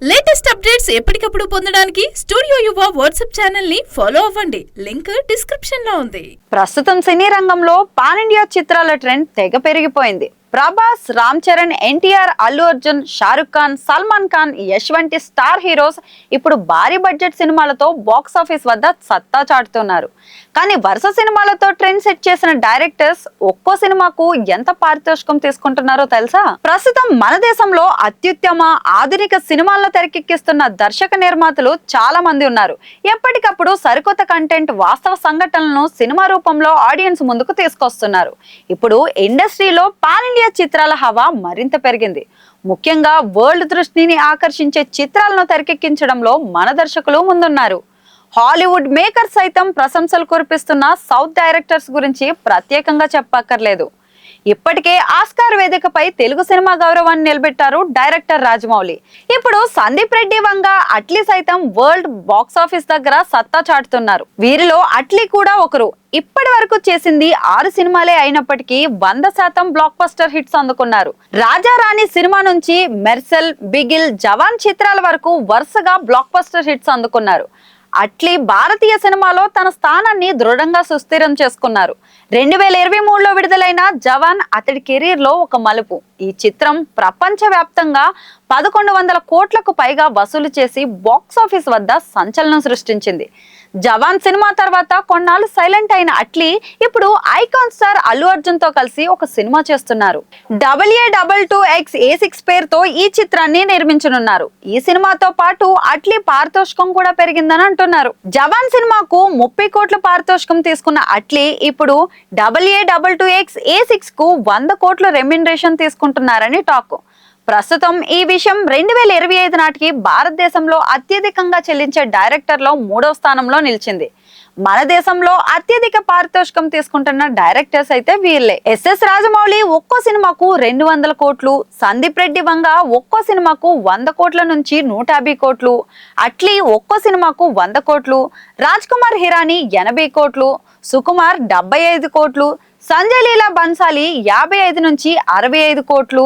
Latest updates ఎప్పటికప్పుడు పొందడానికి studio యువ వాట్సాప్ ఛానల్ ని ఫాలో అవ్వండి. లింక్ డిస్క్రిప్షన్ లో ఉంది. ప్రస్తుతం సినీ రంగంలో పాన్ ఇండియా చిత్రాల ట్రెండ్ తెగ పెరిగిపోయింది. ప్రభాస్, రామ్ చరణ్, ఎన్టీఆర్, అల్లు అర్జున్, షారుఖ్ ఖాన్, సల్మాన్ ఖాన్, యష్ వంటి స్టార్ హీరోస్ ఇప్పుడు భారీ బడ్జెట్ సినిమాలతో బాక్స్ ఆఫీస్ వద్ద సత్తా చాటుతున్నారు. కానీ వరుస సినిమాలతో ట్రెండ్ సెట్ చేసిన డైరెక్టర్స్ ఒక్కో సినిమాకు ఎంత పారితోషికం తీసుకుంటున్నారో తెలుసా? ప్రస్తుతం మన దేశంలో అత్యుత్తమ ఆధునిక సినిమాలను తెరకెక్కిస్తున్న దర్శక నిర్మాతలు చాలా మంది ఉన్నారు. ఎప్పటికప్పుడు సరికొత్త కంటెంట్, వాస్తవ సంఘటనలను సినిమా రూపంలో ఆడియన్స్ ముందుకు తీసుకొస్తున్నారు. ఇప్పుడు ఇండస్ట్రీలో పాన్ ఇండియా చిత్రాల హవా మరింత పెరిగింది. ముఖ్యంగా వరల్డ్ దృష్టిని ఆకర్షించే చిత్రాలను తెరకెక్కించడంలో మన దర్శకులు ముందున్నారు. హాలీవుడ్ మేకర్స్ సైతం ప్రశంసలు కురిపిస్తున్న సౌత్ డైరెక్టర్స్ గురించి ప్రత్యేకంగా చెప్పక్కర్లేదు. ఇప్పటికే ఆస్కార్ వేదికపై తెలుగు సినిమా గౌరవాన్ని నిలబెట్టారు డైరెక్టర్ రాజమౌళి. ఇప్పుడు సందీప్ రెడ్డి వంగ, అట్లీ సైతం వరల్డ్ బాక్స్ ఆఫీస్ దగ్గర సత్తా చాటుతున్నారు. వీరిలో అట్లీ కూడా ఒకరు. ఇప్పటి వరకు చేసింది 6 సినిమాలే అయినప్పటికీ 100% బ్లాక్ బస్టర్ హిట్స్ అందుకున్నారు. రాజా రాణి సినిమా నుంచి మెర్సెల్, బిగిల్, జవాన్ చిత్రాల వరకు వరుసగా బ్లాక్ బస్టర్ హిట్స్ అందుకున్నారు. అట్లీ భారతీయ సినిమాలో తన స్థానాన్ని దృఢంగా సుస్థిరం చేసుకున్నారు. 2023లో విడుదలైన జవాన్ అతడి కెరీర్ లో ఒక మలుపు. ఈ చిత్రం ప్రపంచవ్యాప్తంగా 1100 కోట్లకు పైగా వసూలు చేసి బాక్స్ ఆఫీస్ వద్ద సంచలనం సృష్టించింది. జవాన్ సినిమా తర్వాత కొన్నాళ్ళు సైలెంట్ అయిన అట్లీ ఇప్పుడు ఐకాన్ స్టార్ అల్లు అర్జున్ తో కలిసి ఒక సినిమా చేస్తున్నారు. AA22X పేరుతో ఈ చిత్రాన్ని నిర్మించనున్నారు. ఈ సినిమాతో పాటు అట్లీ పారితోషికం కూడా పెరిగిందని అంటున్నారు. జవాన్ సినిమాకు 30 కోట్ల పారితోషికం తీసుకున్న అట్లీ ఇప్పుడు AA22X కు 100 కోట్ల రెమ్యునరేషన్ తీసుకుంటున్నారని టాక్. ప్రస్తుతం ఈ విషయం 2025 నాటికి భారతదేశంలో అత్యధికంగా చెల్లించే డైరెక్టర్లో 3వ స్థానంలో నిలిచింది. మన దేశంలో అత్యధిక పారితోషికం తీసుకుంటున్న డైరెక్టర్స్ అయితే వీళ్ళే. ఎస్ఎస్ రాజమౌళి ఒక్కో సినిమాకు 200 కోట్లు, సందీప్ రెడ్డి వంగ ఒక్కో సినిమాకు 100 కోట్ల నుంచి 150 కోట్లు, అట్లీ ఒక్కో సినిమాకు 100 కోట్లు, రాజ్ కుమార్ హిరానీ 80 కోట్లు, సుకుమార్ 75 కోట్లు, సంజయ్ లీలా బన్సాలి 55 నుంచి 65 కోట్లు,